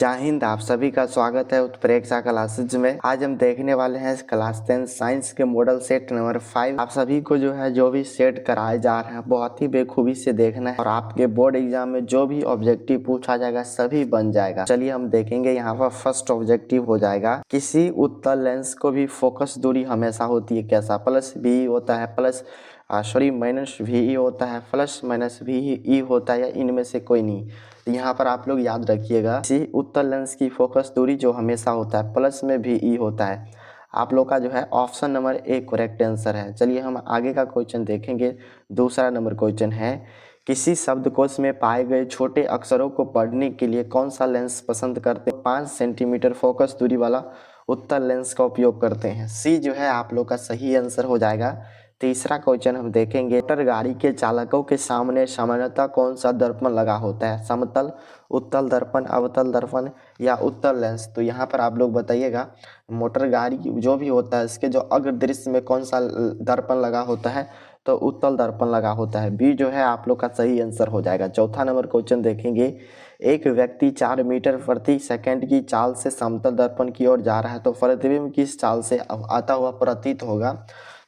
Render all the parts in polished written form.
जय हिंद। आप सभी का स्वागत है उत्प्रेक्षा क्लासेज में। आज हम देखने वाले हैं क्लास 10 साइंस के मॉडल सेट नंबर 5। आप सभी को जो भी सेट कराए जा रहे हैं बहुत ही बेखूबी से देखना है और आपके बोर्ड एग्जाम में जो भी ऑब्जेक्टिव पूछा जाएगा सभी बन जाएगा। चलिए हम देखेंगे। यहाँ पर फर्स्ट ऑब्जेक्टिव हो जाएगा, किसी उत्तल लेंस को भी फोकस दूरी हमेशा होती है कैसा? प्लस भी होता है, प्लस माइनस भी होता है, प्लस माइनस भी होता है, या इनमें से कोई नहीं। तो यहाँ पर आप लोग याद रखिएगा, किसी उत्तल लेंस की फोकस दूरी जो हमेशा होता है प्लस में भी ई होता है। आप लोग का जो है option number A correct answer है। चलिए हम आगे का क्वेश्चन देखेंगे। दूसरा नंबर क्वेश्चन है, किसी शब्दकोश में पाए गए छोटे अक्षरों को पढ़ने के लिए कौन सा लेंस पसंद करते हैं? 5 सेंटीमीटर फोकस दूरी वाला उत्तल लेंस का उपयोग करते हैं। सी जो है आप लोग का सही आंसर हो जाएगा। तीसरा क्वेश्चन हम देखेंगे, मोटर गाड़ी के चालकों के सामने सामान्यतः कौन सा दर्पण लगा होता है? समतल, उत्तल दर्पण, अवतल दर्पण या उत्तल लेंस? तो यहाँ पर आप लोग बताइएगा, मोटर गाड़ी जो भी होता है इसके जो अग्र दृश्य में कौन सा दर्पण लगा होता है? तो उत्तल दर्पण लगा होता है। बी जो है आप लोग का सही आंसर हो जाएगा। चौथा नंबर क्वेश्चन देखेंगे, एक व्यक्ति 4 मीटर प्रति सेकंड की चाल से समतल दर्पण की ओर जा रहा है तो प्रतिबिंब किस चाल से आता हुआ प्रतीत होगा?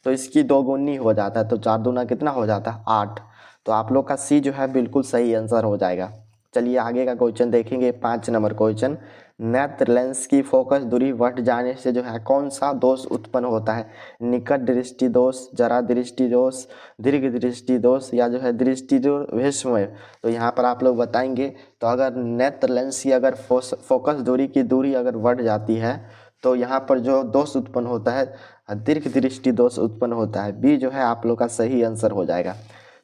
तो इसकी दोगुनी हो जाता है, तो 4 दूना कितना हो जाता है? 8। तो आप लोग का सी जो है बिल्कुल सही आंसर हो जाएगा। चलिए आगे का क्वेश्चन देखेंगे। 5 नंबर क्वेश्चन, नेत्र लेंस की फोकस दूरी बढ़ जाने से जो है कौन सा दोष उत्पन्न होता है? निकट दृष्टि दोष, जरा दृष्टि दोष, दीर्घ दृष्टि दोष या जो है दृष्टि विस्मय? तो यहाँ पर आप लोग बताएंगे। तो अगर नेत्र लेंस की अगर फोकस दूरी की दूरी अगर बढ़ जाती है तो यहाँ पर जो दोष उत्पन्न होता है दीर्घ दृष्टि दोष उत्पन्न होता है। बी जो है आप लोग का सही आंसर हो जाएगा।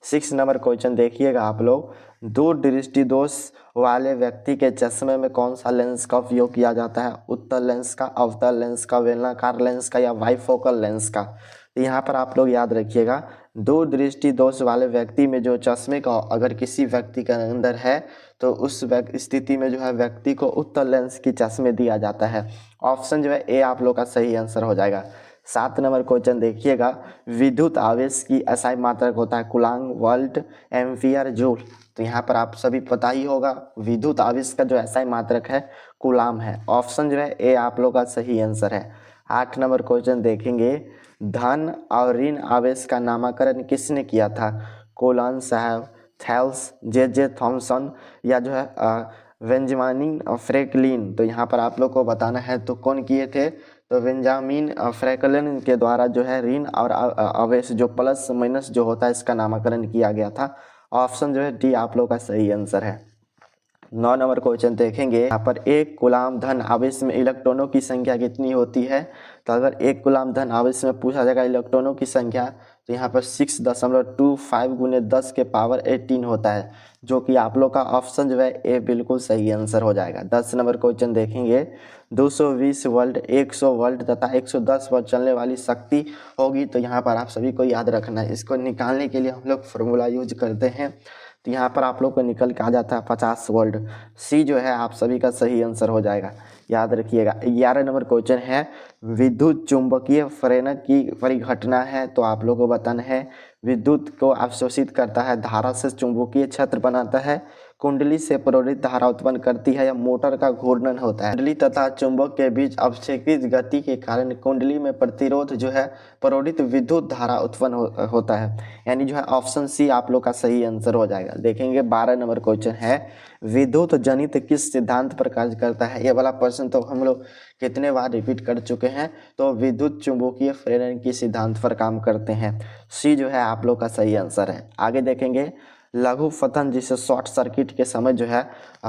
6 नंबर क्वेश्चन देखिएगा आप लोग, दूर दृष्टि दोष वाले व्यक्ति के चश्मे में कौन सा लेंस का उपयोग किया जाता है? उत्तल लेंस का, अवतल लेंस का, बेलनाकार लेंस का या बाइफोकल लेंस का? तो यहाँ पर आप लोग याद रखिएगा, दूर दृष्टि दोष वाले व्यक्ति में जो चश्मे का अगर किसी व्यक्ति के अंदर है तो उस स्थिति में जो है व्यक्ति को उत्तल लेंस की चश्मे दिया जाता है। ऑप्शन जो है ए आप लोग का सही आंसर हो जाएगा। 7 नंबर क्वेश्चन देखिएगा, विद्युत आवेश की एसआई मात्रक होता है कूलांग, वोल्ट, एम्पियर, जूल? तो यहाँ पर आप सभी पता ही होगा, विद्युत आवेश का जो एसआई मात्रक है कूलाम है। ऑप्शन जो है ए आप लोग का सही आंसर है। 8 नंबर क्वेश्चन देखेंगे, धन और ऋण आवेश का नामकरण किसने किया था? कोलन साहब, थैल्स, जे थॉमसन या जो है बेंजामिन फ्रैंकलिन? तो यहाँ पर आप लोग को बताना है तो कौन किए थे? तो बेंजामिन फ्रैंकलिन के द्वारा जो है ऋण और आवेश जो प्लस माइनस जो होता है इसका नामकरण किया गया था। ऑप्शन जो है डी आप लोग का सही आंसर है। 9 नंबर क्वेश्चन देखेंगे, यहाँ पर एक कूलाम धन आवेश में इलेक्ट्रॉनों की संख्या कितनी होती है? तो अगर एक कूलाम धन आवेश में पूछा जाएगा इलेक्ट्रॉनों की संख्या तो यहाँ पर 6.25 गुने 10 के पावर 18 होता है, जो कि आप लोग का ऑप्शन जो है ए बिल्कुल सही आंसर हो जाएगा। 10 नंबर क्वेश्चन देखेंगे, 220 वोल्ट, 100 वोल्ट तथा 110 वोल्ट चलने वाली शक्ति होगी। तो यहाँ पर आप सभी को याद रखना है, इसको निकालने के लिए हम लोग फॉर्मूला यूज करते हैं। तो यहाँ पर आप लोग को निकल के आ जाता है 50 वोल्ट। सी जो है आप सभी का सही आंसर हो जाएगा, याद रखिएगा। 11 नंबर क्वेश्चन है, विद्युत चुंबकीय प्रेरक की परिघटना है। तो आप लोगों को बताना है, विद्युत को अवशोषित करता है, धारा से चुंबकीय क्षेत्र बनाता है, कुंडली से प्रेरित धारा उत्पन्न करती है या मोटर का घूर्णन होता है? कुंडली तथा चुंबक के बीच अपेक्षित गति के कारण कुंडली में प्रतिरोध जो है प्रेरित विद्युत धारा उत्पन्न होता है। यानी जो है ऑप्शन सी आप लोग का सही आंसर हो जाएगा। देखेंगे 12 नंबर क्वेश्चन है, विद्युत जनित किस सिद्धांत पर कार्य करता है? ये वाला प्रश्न तो हम लोग कितने बार रिपीट कर चुके हैं। तो विद्युत चुंबकीय प्रेरण की सिद्धांत पर काम करते हैं। सी जो है आप लोग का सही आंसर है। आगे देखेंगे, लघु पतन जिसे शॉर्ट सर्किट के समय जो है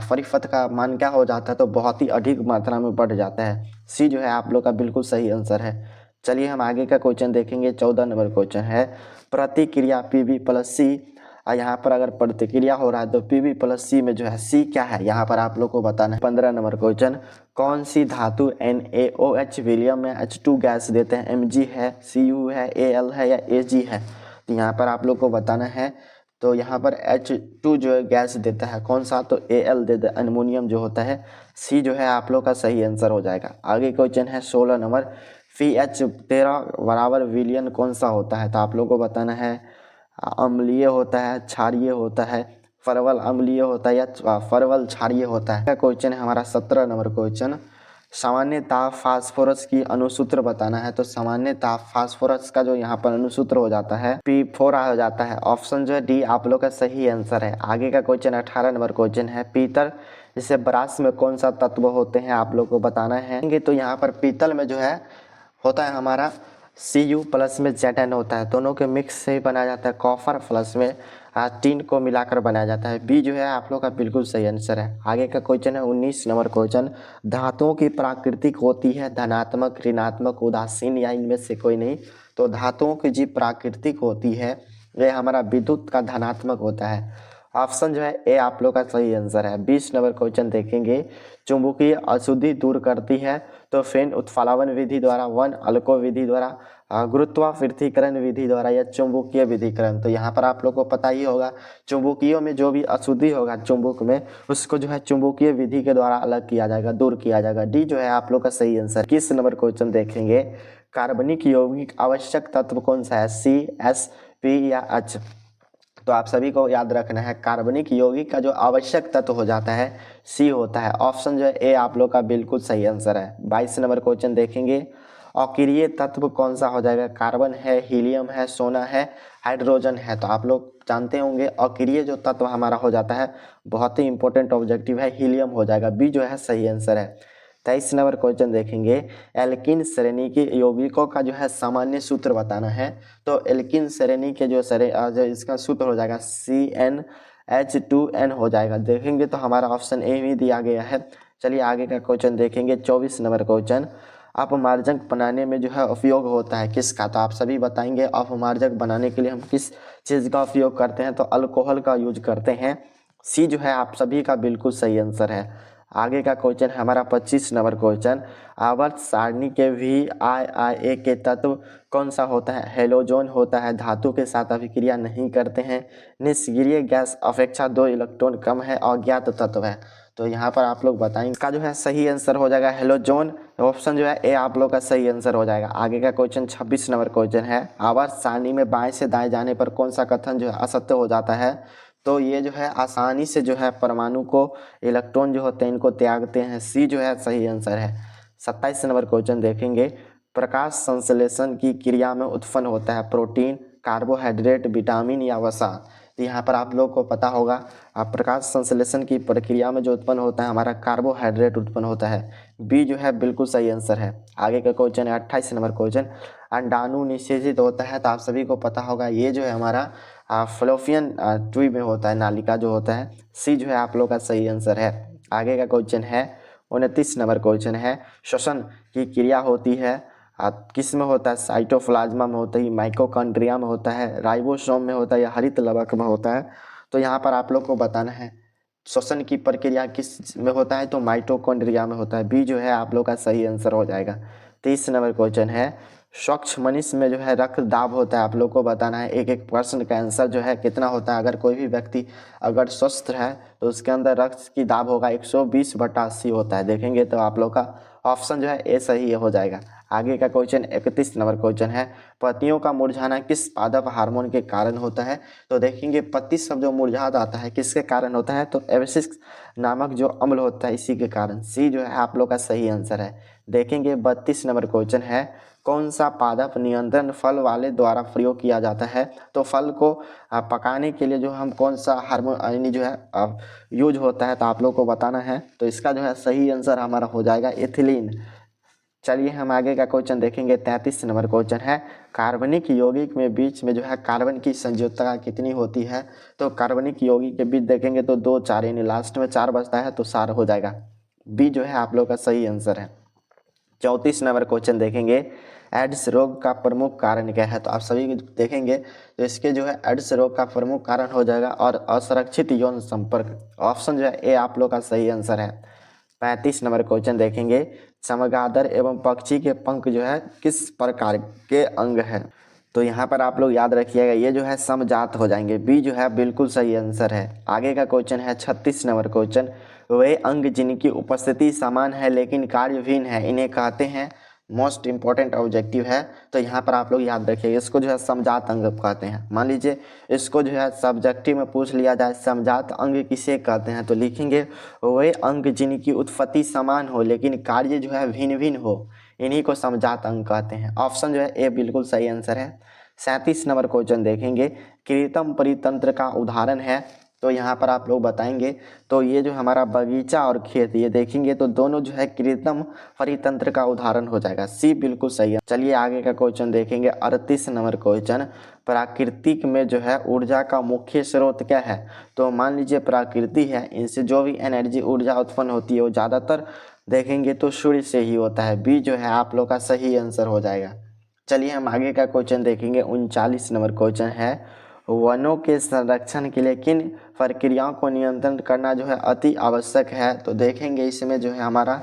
परिपथ का मान क्या हो जाता है? तो बहुत ही अधिक मात्रा में बढ़ जाता है। सी जो है आप लोग का बिल्कुल सही आंसर है। चलिए हम आगे का क्वेश्चन देखेंगे। 14 नंबर क्वेश्चन है, प्रतिक्रिया पीबी प्लस सी। यहाँ पर अगर प्रतिक्रिया हो रहा है तो पीबी प्लस सी में जो है सी क्या है यहाँ पर आप लोग को बताना है। 15 नंबर क्वेश्चन, कौन सी धातु NaOH विलियम में H2 गैस देते हैं? Mg है, Cu है, Al है या Ag है? तो यहाँ पर आप लोग को बताना है। तो यहाँ पर H2 जो है गैस देता है कौन सा? तो Al दे दे, अमोनियम जो होता है। सी जो है आप लोग का सही आंसर हो जाएगा। आगे क्वेश्चन है 16 नंबर, PH13 बराबर विलियन कौन सा होता है? तो आप लोग को बताना है, अम्लीय होता है, क्षारीय होता है, परवल अम्लीय होता है या परवल क्षारीय होता है। क्वेश्चन है हमारा 17 नंबर क्वेश्चन, सामान्यतः फास्फोरस की अणुसूत्र बताना है। तो सामान्यतः फास्फोरस का जो यहाँ पर अणुसूत्र हो जाता है P4 हो जाता है। ऑप्शन जो है डी आप लोग का सही आंसर है। आगे का क्वेश्चन 18 नंबर क्वेश्चन है, पीतल जैसे ब्रास में कौन सा तत्व होते हैं आप लोग को बताना है। तो यहाँ पर पीतल में जो है होता है हमारा Cu प्लस में Zn होता है, दोनों के मिक्स से ही बनाया जाता है। कॉपर प्लस में टीन को मिलाकर बनाया जाता है। बी जो है आप लोग का बिल्कुल सही आंसर है। आगे का क्वेश्चन है 19 नंबर क्वेश्चन, धातुओं की प्राकृतिक होती है धनात्मक, ऋणात्मक, उदासीन या इनमें से कोई नहीं। तो धातुओं की जी प्राकृतिक होती है ये हमारा विद्युत का धनात्मक होता है। ऑप्शन जो है ए आप लोग का सही आंसर है। 20 नंबर क्वेश्चन देखेंगे, चुंबकीय अशुद्धि दूर करती है। तो फेन उत्फलावन विधि द्वारा, वन अल्को विधि द्वारा, गुरुत्वापृथीकरण विधि द्वारा या चुंबकीय विधिकरण। तो यहाँ पर आप लोग को पता ही होगा चुंबकीय में जो भी अशुद्धि होगा चुंबक में उसको जो है चुंबकीय विधि के द्वारा अलग किया जाएगा, दूर किया जाएगा। डी जो है आप लोग का सही आंसर। 21 नंबर क्वेश्चन देखेंगे, कार्बनिक यौगिक आवश्यक तत्व कौन सा है, सी, एस, पी या एच। तो आप सभी को याद रखना है कार्बनिक यौगिक का जो आवश्यक तत्व हो जाता है सी होता है। ऑप्शन जो है ए आप लोग का बिल्कुल सही आंसर है। 22 नंबर क्वेश्चन देखेंगे, अक्रिय तत्व कौन सा हो जाएगा, कार्बन है, हीलियम है, सोना है, हाइड्रोजन है। तो आप लोग जानते होंगे अक्रिय जो तत्व हमारा हो जाता है बहुत ही इंपॉर्टेंट ऑब्जेक्टिव है, हीलियम हो जाएगा। बी जो है सही आंसर है। 23 नंबर क्वेश्चन देखेंगे, एल्किन श्रेणी के यौगिकों का जो है सामान्य सूत्र बताना है। तो एल्किन श्रेणी के जो इसका सूत्र हो जाएगा CnH2n हो जाएगा। देखेंगे तो हमारा ऑप्शन ए भी दिया गया है। चलिए आगे का क्वेश्चन देखेंगे। 24 नंबर क्वेश्चन, अपमार्जक बनाने में जो है उपयोग होता है किसका। तो आप सभी बताएंगे अपमार्जक बनाने के लिए हम किस चीज़ का उपयोग करते हैं। तो अल्कोहल का यूज करते हैं। सी जो है आप सभी का बिल्कुल सही आंसर है। आगे का क्वेश्चन है हमारा 25 नंबर क्वेश्चन, आवर्त सारणी के VIIA के तत्व कौन सा होता है, हेलोजन होता है, धातु के साथ अभिक्रिया नहीं करते हैं, निष्क्रिय गैस अपेक्षा 2 इलेक्ट्रॉन कम है, अज्ञात तत्व है। तो यहाँ पर आप लोग बताएंगे इसका जो है सही आंसर हो जाएगा हेलोजन। ऑप्शन जो है ए आप लोग का सही आंसर हो जाएगा। आगे का क्वेश्चन 26 नंबर क्वेश्चन है, आवर्त सारणी में बाएं से दाएं जाने पर कौन सा कथन जो है असत्य हो जाता है। तो ये जो है आसानी से जो है परमाणु को इलेक्ट्रॉन जो होते हैं इनको त्यागते हैं। सी जो है सही आंसर है। 27 नंबर क्वेश्चन देखेंगे, प्रकाश संश्लेषण की क्रिया में उत्पन्न होता है प्रोटीन, कार्बोहाइड्रेट, विटामिन या वसा। तो यहाँ पर आप लोग को पता होगा प्रकाश संश्लेषण की प्रक्रिया में जो उत्पन्न होता है हमारा कार्बोहाइड्रेट उत्पन्न होता है। बी जो है बिल्कुल सही आंसर है। आगे का क्वेश्चन है 28 नंबर क्वेश्चन, अंडाणु निषेचित होता है। तो आप सभी को पता होगा ये जो है हमारा फ्लोपियन ट्यूब में होता है, नालिका जो होता है। सी जो है आप लोग का सही आंसर है। आगे का क्वेश्चन है 29 नंबर क्वेश्चन है, श्वसन की क्रिया होती है किस में होता है, साइटोप्लाज्मा में होता है, माइटोकॉन्ड्रिया में होता है, राइबोसोम में होता है या हरित लवक में होता है। तो यहाँ पर आप लोग को बताना है श्वसन की प्रक्रिया किस में होता है। तो माइटोकॉन्ड्रिया में होता है। बी जो है आप लोग का सही आंसर हो जाएगा। 30 नंबर क्वेश्चन है, स्वच्छ मनुष्य में जो है रक्त दाब होता है। आप लोग को बताना है एक एक प्रश्न का आंसर जो है कितना होता है। अगर कोई भी व्यक्ति अगर स्वस्थ है तो उसके अंदर रक्त की दाब होगा 120/80 होता है। देखेंगे तो आप लोग का ऑप्शन जो है ए सही हो जाएगा। आगे का क्वेश्चन 31 नंबर क्वेश्चन है, पत्तियों का मुरझाना किस पादप हार्मोन के कारण होता है। तो देखेंगे पत्ती सब जो मुरझा जाता है किसके कारण होता है। तो एब्सिक्स नामक जो अम्ल होता है इसी के कारण। सी जो है आप लोग का सही आंसर है। देखेंगे 32 नंबर क्वेश्चन है, कौन सा पादप नियंत्रण फल वाले द्वारा प्रयोग किया जाता है। तो फल को पकाने के लिए जो हम कौन सा हार्मोन जो है यूज होता है। तो आप लोग को बताना है। तो इसका जो है सही आंसर हमारा हो जाएगा एथिलीन। चलिए हम आगे का क्वेश्चन देखेंगे। 33 नंबर क्वेश्चन है, कार्बनिक यौगिक में बीच में जो है कार्बन की संयोजकता कितनी होती है। तो कार्बनिक यौगिक के बीच देखेंगे तो 2 4 यानी लास्ट में 4 बचता है तो 4 हो जाएगा। बी जो है आप लोग का सही आंसर है। 34 नंबर क्वेश्चन देखेंगे, एड्स रोग का प्रमुख कारण क्या है। तो आप सभी देखेंगे तो इसके जो है एड्स रोग का प्रमुख कारण हो जाएगा और असुरक्षित यौन संपर्क। ऑप्शन जो है ए आप लोग का सही आंसर है। 35 नंबर क्वेश्चन देखेंगे, चमगादड़ एवं पक्षी के पंख जो है किस प्रकार के अंग है। तो यहाँ पर आप लोग याद रखिएगा ये जो है समजात हो जाएंगे। बी जो है बिल्कुल सही आंसर है। आगे का क्वेश्चन है 36 नंबर क्वेश्चन, वे अंग जिनकी उपस्थिति समान है लेकिन कार्य भिन्न है इन्हें कहते हैं। मोस्ट इंपॉर्टेंट ऑब्जेक्टिव है। तो यहाँ पर आप लोग याद रखिए, इसको जो है समजात अंग कहते हैं। मान लीजिए इसको जो है सब्जेक्टिव में पूछ लिया जाए समजात अंग किसे कहते हैं, तो लिखेंगे वे अंग जिनकी उत्पत्ति समान हो लेकिन कार्य जो है भिन्न भिन्न हो, इन्हीं को समजात अंग कहते हैं। ऑप्शन जो है ए बिल्कुल सही आंसर है। 37 नंबर क्वेश्चन देखेंगे, कृत्रिम परितंत्र का उदाहरण है, तो यहाँ पर आप लोग बताएंगे। तो ये जो हमारा बगीचा और खेत, ये देखेंगे तो दोनों जो है कृत्रिम परितंत्र का उदाहरण हो जाएगा। सी बिल्कुल सही है। चलिए आगे का क्वेश्चन देखेंगे। 38 नंबर क्वेश्चन, प्राकृतिक में जो है ऊर्जा का मुख्य स्रोत क्या है। तो मान लीजिए प्रकृति है, इनसे जो भी एनर्जी ऊर्जा उत्पन्न होती है वो ज़्यादातर देखेंगे तो सूर्य से ही होता है। बी जो है आप लोग का सही आंसर हो जाएगा। चलिए हम आगे का क्वेश्चन देखेंगे। 39 नंबर क्वेश्चन है, वनों के संरक्षण के लिए किन प्रक्रियाओं को नियंत्रण करना जो है अति आवश्यक है। तो देखेंगे इसमें जो है हमारा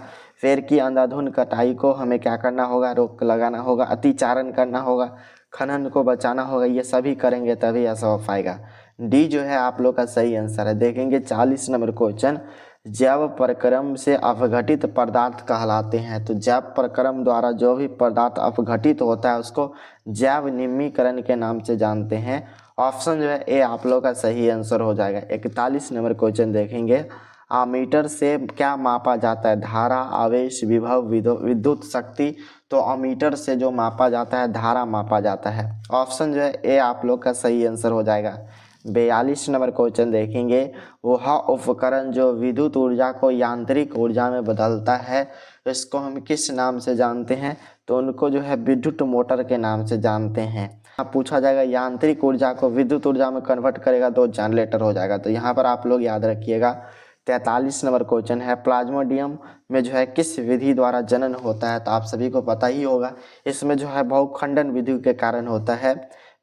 पेड़ की अंधाधुंध कटाई को हमें क्या करना होगा, रोक लगाना होगा, अतिचारण करना होगा, खनन को बचाना होगा। ये सभी करेंगे तभी ऐसा हो पाएगा। डी जो है आप लोग का सही आंसर है। देखेंगे 40 नंबर क्वेश्चन, जैव प्रक्रम से अपघटित पदार्थ कहलाते हैं। तो जैव प्रक्रम द्वारा जो भी पदार्थ अपघटित होता है उसको जैव निम्नीकरण के नाम से जानते हैं। ऑप्शन जो है ए आप लोग का सही आंसर हो जाएगा। 41 नंबर क्वेश्चन देखेंगे, अमीटर से क्या मापा जाता है, धारा, आवेश, विभव, विद्युत शक्ति। तो अमीटर से जो मापा जाता है धारा मापा जाता है। ऑप्शन जो है ए आप लोग का सही आंसर हो जाएगा। 42 नंबर क्वेश्चन देखेंगे, वह उपकरण जो विद्युत ऊर्जा को यांत्रिक ऊर्जा में बदलता है, इसको हम किस नाम से जानते हैं। तो उनको जो है विद्युत मोटर के नाम से जानते हैं। पूछा जाएगा यांत्रिक ऊर्जा को विद्युत ऊर्जा में कन्वर्ट करेगा तो जनरेटर हो जाएगा। तो यहाँ पर आप लोग याद रखिएगा। 43 नंबर क्वेश्चन है, प्लाज्मोडियम में जो है किस विधि द्वारा जनन होता है। तो आप सभी को पता ही होगा, इसमें जो है बहुखंडन विधि के कारण होता है।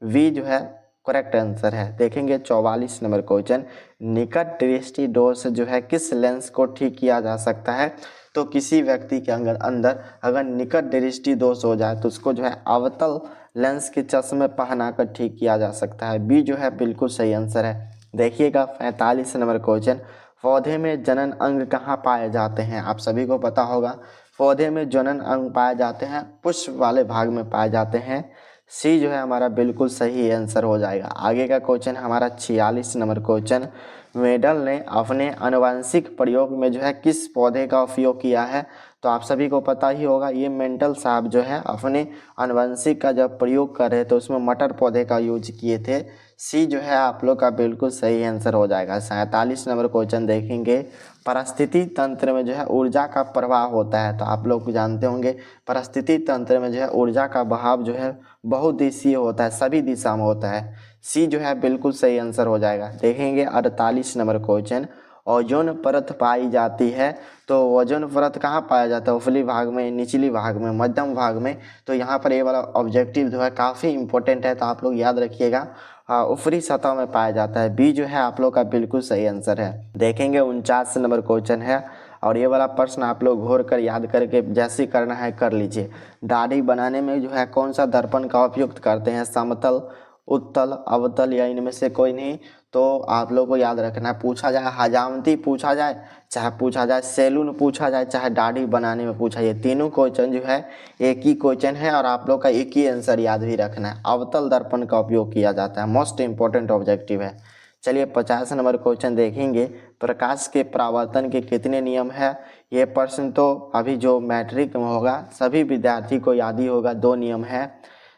वी जो है करेक्ट आंसर है। देखेंगे 44 नंबर क्वेश्चन, निकट दृष्टि दोष जो है किस लेंस को ठीक किया जा सकता है। तो किसी व्यक्ति के अंदर अगर निकट दृष्टि दोष हो जाए तो उसको जो है अवतल लेंस के चश्मे पहनाकर ठीक किया जा सकता है। बी जो है बिल्कुल सही आंसर है। देखिएगा 45 नंबर क्वेश्चन, पौधे में जनन अंग कहाँ पाए जाते हैं। आप सभी को पता होगा पौधे में जनन अंग पाए जाते हैं पुष्प वाले भाग में पाए जाते हैं। सी जो है हमारा बिल्कुल सही आंसर हो जाएगा। आगे का क्वेश्चन हमारा 46 नंबर क्वेश्चन, मेंडल ने अपने आनुवंशिक प्रयोग में जो है किस पौधे का उपयोग किया है। तो आप सभी को पता ही होगा, ये मेंडल साहब जो है अपने आनुवंशिक का जब प्रयोग कर रहे थे उसमें मटर पौधे का यूज किए थे। सी जो है आप लोग का बिल्कुल सही आंसर हो जाएगा। 47 नंबर क्वेश्चन देखेंगे, परिस्थिति तंत्र में जो है ऊर्जा का प्रवाह होता है। तो आप लोग जानते होंगे परिस्थिति तंत्र में जो है ऊर्जा का बहाव जो है बहुदिशीय होता है, सभी दिशा में होता है। सी जो है बिल्कुल सही आंसर हो जाएगा। देखेंगे 48 नंबर क्वेश्चन, ओजोन परत पाई जाती है। तो ओजोन परत कहाँ पाया जाता है, ऊपरी भाग में, निचली भाग में, मध्यम भाग में। तो यहाँ पर ये वाला ऑब्जेक्टिव जो है काफ़ी इंपॉर्टेंट है, तो आप लोग याद रखिएगा, ऊपरी सतह में पाया जाता है। बी जो है आप लोग का बिल्कुल सही आंसर है। देखेंगे 49 नंबर क्वेश्चन है, और ये वाला प्रश्न आप लोग घोर कर याद करके जैसे करना है कर लीजिए। दाढ़ी बनाने में जो है कौन सा दर्पण का उपयोग करते हैं, समतल, उत्तल, अवतल या इनमें से कोई नहीं। तो आप लोग को याद रखना है, पूछा जाए हजामती पूछा जाए, चाहे पूछा जाए सैलून पूछा जाए, चाहे दाढ़ी बनाने में पूछा जाए, तीनों क्वेश्चन जो है एक ही क्वेश्चन है और आप लोग का एक ही आंसर याद भी रखना है। अवतल दर्पण का उपयोग किया जाता है, मोस्ट इंपॉर्टेंट ऑब्जेक्टिव है। चलिए 50 नंबर क्वेश्चन देखेंगे, प्रकाश के परावर्तन के कितने नियम है। ये प्रश्न तो अभी जो मैट्रिक में होगा सभी विद्यार्थी को याद ही होगा, 2 नियम है।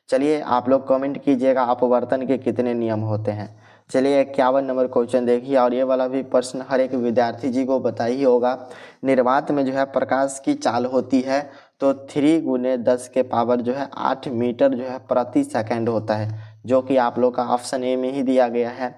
चलिए आप लोग कमेंट कीजिएगा अपवर्तन के कितने नियम होते हैं। चलिए 51 नंबर क्वेश्चन देखिए, और ये वाला भी प्रश्न हर एक विद्यार्थी जी को पता ही होगा। निर्वात में जो है प्रकाश की चाल होती है तो 3 × 10 के पावर जो है 8 मीटर जो है प्रति सेकंड होता है, जो कि आप लोग का ऑप्शन ए में ही दिया गया है।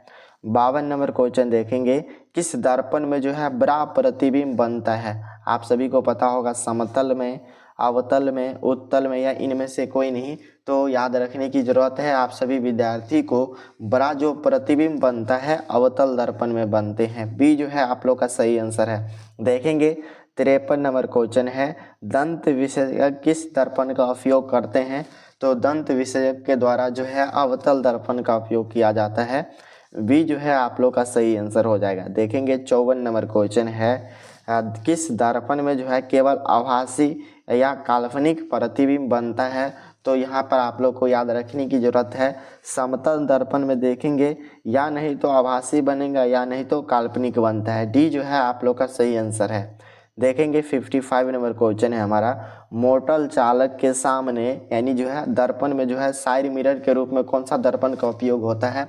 52 नंबर क्वेश्चन देखेंगे, किस दर्पण में जो है बड़ा प्रतिबिंब बनता है। आप सभी को पता होगा समतल में, अवतल में, उत्तल में या इनमें से कोई नहीं। तो याद रखने की ज़रूरत है आप सभी विद्यार्थी को, बड़ा जो प्रतिबिंब बनता है अवतल दर्पण में बनते हैं। बी जो है आप लोग का सही आंसर है। देखेंगे 53 नंबर क्वेश्चन है, दंत विशेषज्ञ किस दर्पण का उपयोग करते हैं। तो दंत विशेषज्ञ के द्वारा जो है अवतल दर्पण का उपयोग किया जाता है। बी जो है आप लोग का सही आंसर हो जाएगा। देखेंगे 54 नंबर क्वेश्चन है, किस दर्पण में जो है केवल आभासी या काल्पनिक प्रतिबिंब बनता है। तो यहाँ पर आप लोग को याद रखने की जरूरत है, समतल दर्पण में देखेंगे या नहीं तो आभासी बनेगा या नहीं तो काल्पनिक बनता है। डी जो है आप लोग का सही आंसर है। देखेंगे 55 नंबर क्वेश्चन है हमारा, मोटर चालक के सामने यानी जो है दर्पण में जो है साइड मिरर के रूप में कौन सा दर्पण का उपयोग होता है।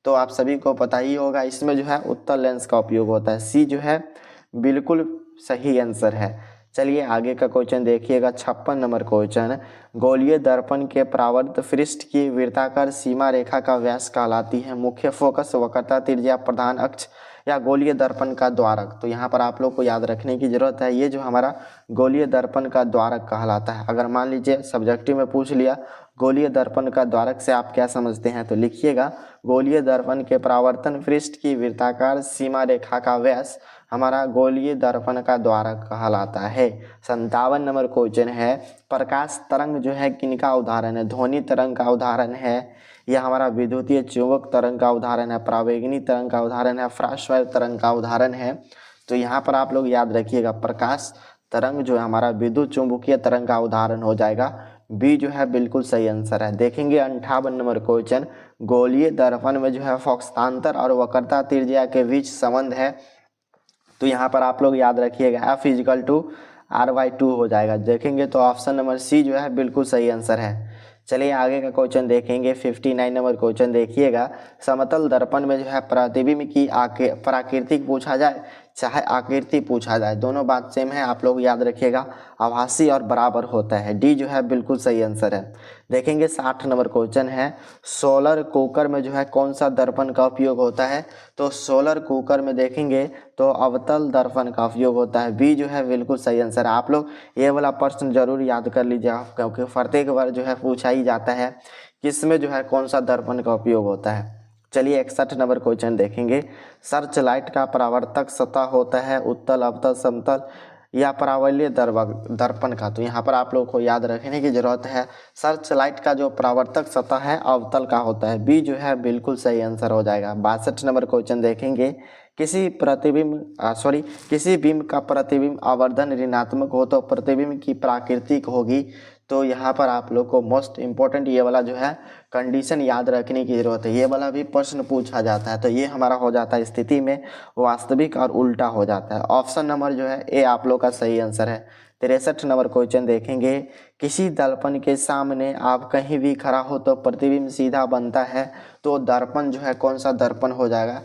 तो आप सभी को पता ही होगा, इसमें जो है उत्तल लेंस का उपयोग होता है। सी जो है बिल्कुल सही आंसर है। चलिए आगे का क्वेश्चन देखिएगा 56 नंबर क्वेश्चन, गोलीय दर्पण के परावर्त पृष्ठ की वृत्ताकार सीमा रेखा का व्यास कहलाती है। मुख्य फोकस, वक्रता, त्रिज्या, प्रधान अक्ष या गोलीय दर्पण का द्वारक। तो यहाँ पर आप लोग को याद रखने की जरूरत है, ये जो हमारा गोलीय दर्पण का द्वारक कहलाता है। अगर मान लीजिए सब्जेक्टिव में पूछ लिया गोलीय दर्पण का द्वारक से आप क्या समझते हैं, तो लिखिएगा गोलीय दर्पण के परावर्तन पृष्ठ की वृत्ताकार सीमा रेखा का व्यास हमारा गोलीय दर्पण का द्वारक कहलाता है। 57 नंबर क्वेश्चन है, प्रकाश तरंग जो है किनका उदाहरण है। ध्वनि तरंग का उदाहरण है, यह हमारा विद्युतीय चुंबक तरंग का उदाहरण है, परावैंगनी तरंग का उदाहरण है, फ्रास्वायर तरंग का उदाहरण है। तो यहाँ पर आप लोग याद रखिएगा प्रकाश तरंग जो है हमारा विद्युत चुंबकीय तरंग का उदाहरण हो जाएगा। बी जो है बिल्कुल सही आंसर है। देखेंगे 58 नंबर क्वेश्चन, गोलीय दर्पण में जो है फोकसांतर और वक्रता त्रिज्या के बीच संबंध है। तो यहाँ पर आप लोग याद रखिएगा F = R/2 हो जाएगा। देखेंगे तो ऑप्शन नंबर सी जो है बिल्कुल सही आंसर है। चलिए आगे का क्वेश्चन देखेंगे 59 नंबर क्वेश्चन देखिएगा, समतल दर्पण में जो है प्रतिबिंब की प्राकृतिक पूछा जाए चाहे आकृति पूछा जाए, दोनों बात सेम है। आप लोग याद रखिएगा आभासी और बराबर होता है। डी जो है बिल्कुल सही आंसर है। देखेंगे 60 नंबर क्वेश्चन है, सोलर कुकर में जो है कौन सा दर्पण का उपयोग होता है। तो सोलर कुकर में देखेंगे तो अवतल दर्पण का उपयोग होता है। बी जो है बिल्कुल सही आंसर है। आप लोग ये वाला प्रश्न जरूर याद कर लीजिएगा, क्योंकि प्रत्येक बार जो है पूछा ही जाता है किसमें जो है कौन सा दर्पण का उपयोग होता है। चलिए 61 नंबर क्वेश्चन देखेंगे, सर्च लाइट का परावर्तक सतह होता है उत्तल, अवतल, समतल या परावलय दर्पण का। तो यहाँ पर आप लोग को याद रखने की जरूरत है, सर्च लाइट का जो परावर्तक सतह है अवतल का होता है। बी जो है बिल्कुल सही आंसर हो जाएगा। 62 नंबर क्वेश्चन देखेंगे, किसी बिंब का प्रतिबिंब आवर्धन ऋणात्मक हो तो प्रतिबिंब की प्राकृतिक होगी। तो यहाँ पर आप लोग को मोस्ट इम्पोर्टेंट ये वाला जो है कंडीशन याद रखने की जरूरत है। ये वाला भी प्रश्न पूछा जाता है, तो ये हमारा हो जाता है स्थिति में वास्तविक और उल्टा हो जाता है। ऑप्शन नंबर जो है ए आप लोग का सही आंसर है। 63 नंबर क्वेश्चन देखेंगे, किसी दर्पण के सामने आप कहीं भी खड़ा हो तो प्रतिबिंब सीधा बनता है। तो दर्पण जो है कौन सा दर्पण हो जाएगा,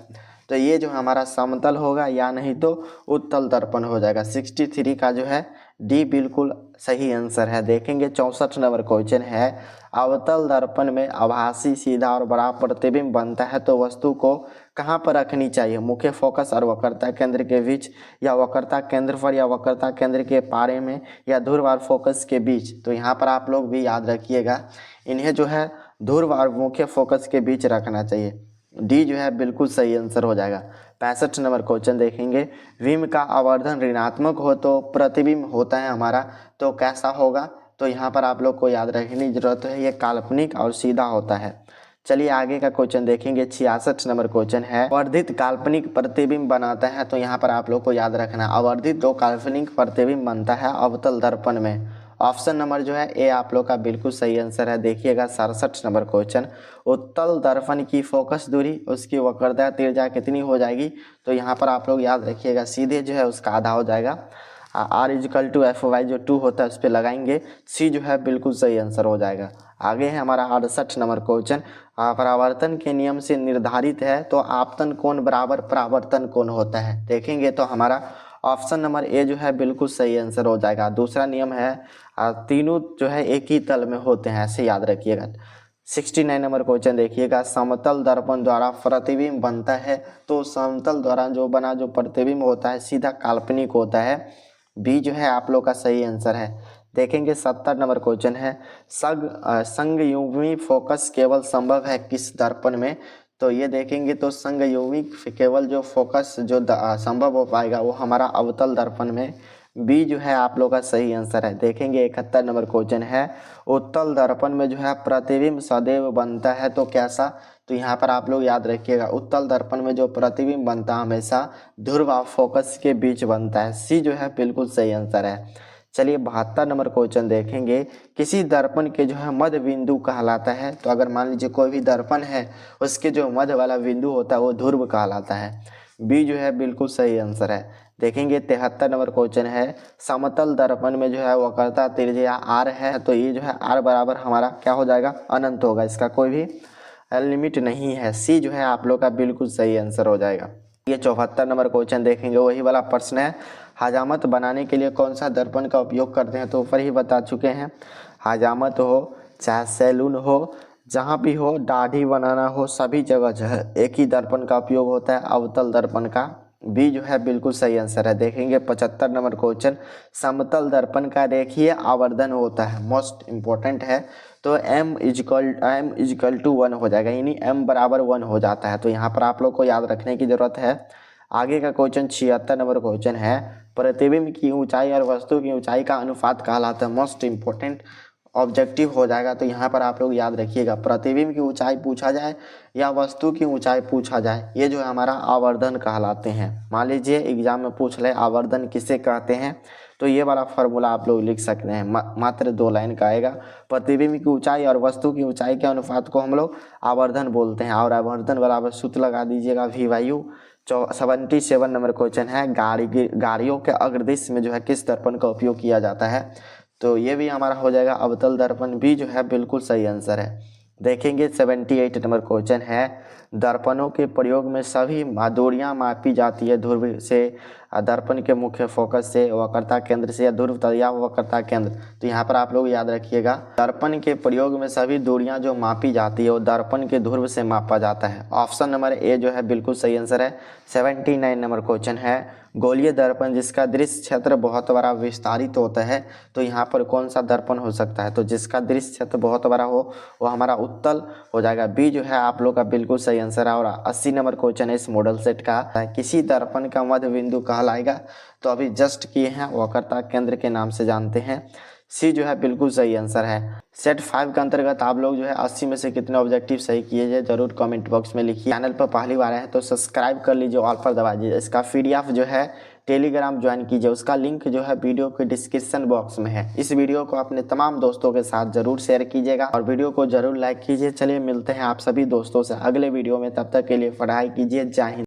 तो ये जो हमारा समतल होगा या नहीं तो उत्तल दर्पण हो जाएगा। 63 का जो है डी बिल्कुल सही आंसर है। देखेंगे 64 नंबर क्वेश्चन है, अवतल दर्पण में आभासी सीधा और बड़ा प्रतिबिंब बनता है तो वस्तु को कहाँ पर रखनी चाहिए, मुख्य फोकस और वक्रता केंद्र के बीच, या वक्रता केंद्र पर, या वक्रता केंद्र के पारे में, या ध्रुव और फोकस के बीच। तो यहाँ पर आप लोग भी याद रखिएगा, इन्हें जो है ध्रुव और मुख्य फोकस के बीच रखना चाहिए। डी जो है बिल्कुल सही आंसर हो जाएगा। 65 नंबर क्वेश्चन देखेंगे, बिंब का आवर्धन ऋणात्मक हो तो प्रतिबिंब होता है हमारा तो कैसा होगा। तो यहाँ पर आप लोग को याद रखने की जरूरत है, ये काल्पनिक और सीधा होता है। चलिए आगे का क्वेश्चन देखेंगे 66 नंबर क्वेश्चन है, आवर्धित काल्पनिक प्रतिबिंब बनाता है। तो यहाँ पर आप लोग को याद रखना, आवर्धित तो काल्पनिक प्रतिबिंब बनता है अवतल दर्पण में। ऑप्शन नंबर जो है ए आप लोग का बिल्कुल सही आंसर है। देखिएगा 67 नंबर क्वेश्चन, उत्तल दर्पण की फोकस दूरी उसकी वक्रता त्रिज्या कितनी हो जाएगी। तो यहाँ पर आप लोग याद रखिएगा सीधे जो है उसका आधा हो जाएगा। R = F/y जो 2 होता है उस पर लगाएंगे। सी जो है बिल्कुल सही आंसर हो जाएगा। आगे है हमारा 68 नंबर क्वेश्चन, परावर्तन के नियम से निर्धारित है तो आपतन कोण बराबर परावर्तन कोण होता है। देखेंगे तो हमारा ऑप्शन नंबर ए जो है बिल्कुल सही आंसर हो जाएगा। दूसरा नियम है तीनों जो है एक ही तल में होते हैं, ऐसे याद रखिएगा। 69 नंबर क्वेश्चन देखिएगा, समतल दर्पण द्वारा प्रतिबिंब बनता है तो समतल द्वारा जो बना जो प्रतिबिंब होता है सीधा काल्पनिक होता है। बी जो है आप लोग का सही आंसर है। देखेंगे 70 नंबर क्वेश्चन है, संयुग्मी फोकस केवल संभव है किस दर्पण में। तो ये देखेंगे तो संयुग्मी केवल जो फोकस जो संभव हो पाएगा वो हमारा अवतल दर्पण में। बी जो है आप लोग का सही आंसर है। देखेंगे 71 नंबर क्वेश्चन है, उत्तल दर्पण में जो है प्रतिबिंब सदैव बनता है तो कैसा। तो यहाँ पर आप लोग याद रखिएगा उत्तल दर्पण में जो प्रतिबिंब बनता है हमेशा ध्रुव और फोकस के बीच बनता है। सी जो है बिल्कुल सही आंसर है। चलिए 72 नंबर क्वेश्चन देखेंगे। किसी दर्पण के जो है मध्य बिंदु कहलाता है। तो अगर मान लीजिए कोई भी दर्पण है उसके जो मध्य वाला बिंदु होता है वो ध्रुव कहलाता है। बी जो है बिल्कुल सही आंसर है। देखेंगे 73 नंबर क्वेश्चन है। समतल दर्पण में जो है वक्रता त्रिज्या आर है, तो ये जो है आर बराबर हमारा क्या हो जाएगा, अनंत होगा, इसका कोई भी लिमिट नहीं है। सी जो है आप लोग का बिल्कुल सही आंसर हो जाएगा। ये 74 नंबर क्वेश्चन देखेंगे, वही वाला प्रश्न है। हजामत बनाने के लिए कौन सा दर्पण का उपयोग करते हैं, तो ऊपर ही बता चुके हैं। हजामत हो चाहे सैलून हो, जहाँ भी हो, दाढ़ी बनाना हो, सभी जगह जो है एक ही दर्पण का उपयोग होता है, अवतल दर्पण का। बी जो है बिल्कुल सही आंसर है। देखेंगे 75 नंबर क्वेश्चन। समतल दर्पण का रेखीय आवर्धन होता है, मोस्ट इम्पोर्टेंट है। तो m इजिकल टू 1 हो जाएगा, यानी m बराबर 1 हो जाता है। तो यहाँ पर आप लोग को याद रखने की जरूरत है। आगे का क्वेश्चन 76 नंबर क्वेश्चन है। प्रतिबिंब की ऊंचाई और वस्तु की ऊंचाई का अनुपात कहलाता है, मोस्ट इम्पोर्टेंट ऑब्जेक्टिव हो जाएगा। तो यहाँ पर आप लोग याद रखिएगा, प्रतिबिंब की ऊंचाई पूछा जाए या वस्तु की ऊंचाई पूछा जाए, ये जो है हमारा आवर्धन कहलाते हैं। मान लीजिए एग्जाम में पूछ ले आवर्धन किसे कहते हैं, तो ये वाला फॉर्मूला आप लोग लिख सकते हैं, मात्र 2 लाइन का आएगा। प्रतिबिंब की ऊंचाई और वस्तु की ऊंचाई के अनुपात को हम लोग आवर्धन बोलते हैं, और आवर्धन बराबर सूत्र लगा दीजिएगा V by U. 77 number question है। गाड़ियों के अग्रदृश्य में जो है किस दर्पण का उपयोग किया जाता है, तो ये भी हमारा हो जाएगा अवतल दर्पण। भी जो है बिल्कुल सही आंसर है। देखेंगे 78 नंबर क्वेश्चन है। दर्पणों के प्रयोग में सभी दूरियां मापी जाती है ध्रुव से, दर्पण के मुख्य फोकस से, वक्रता केंद्र से, या ध्रुव या वक्रता केंद्र। तो यहाँ पर आप लोग याद रखिएगा, दर्पण के प्रयोग में सभी दूरियां जो मापी जाती है वो दर्पण के ध्रुव से मापा जाता है। ऑप्शन नंबर ए जो है बिल्कुल सही आंसर है। 79 नंबर क्वेश्चन है। गोलीय दर्पण जिसका दृश्य क्षेत्र बहुत बड़ा विस्तारित होता है, तो यहाँ पर कौन सा दर्पण हो सकता है, तो जिसका दृश्य क्षेत्र बहुत बड़ा हो वो हमारा उत्तल हो जाएगा। बी जो है आप लोग का बिल्कुल सही आंसर है। और 80 नंबर क्वेश्चन है इस मॉडल सेट का। किसी दर्पण का मध्य बिंदु कहलाएगा, तो अभी जस्ट किए हैं, वक्रता केंद्र के नाम से जानते हैं। सी जो है बिल्कुल सही आंसर है। सेट 5 के अंतर्गत आप लोग जो है 80 में से कितने ऑब्जेक्टिव सही किए जाए जरूर कमेंट बॉक्स में लिखिए। चैनल पर पहली बार है तो सब्सक्राइब कर लीजिए, ऑल पर दबा दीजिए। इसका PDF जो है टेलीग्राम ज्वाइन कीजिए, उसका लिंक जो है वीडियो के डिस्क्रिप्शन बॉक्स में है। इस वीडियो को अपने तमाम दोस्तों के साथ जरूर शेयर कीजिएगा और वीडियो को जरूर लाइक कीजिए। चलिए मिलते हैं आप सभी दोस्तों से अगले वीडियो में, तब तक के लिए पढ़ाई कीजिए। जय हिंद।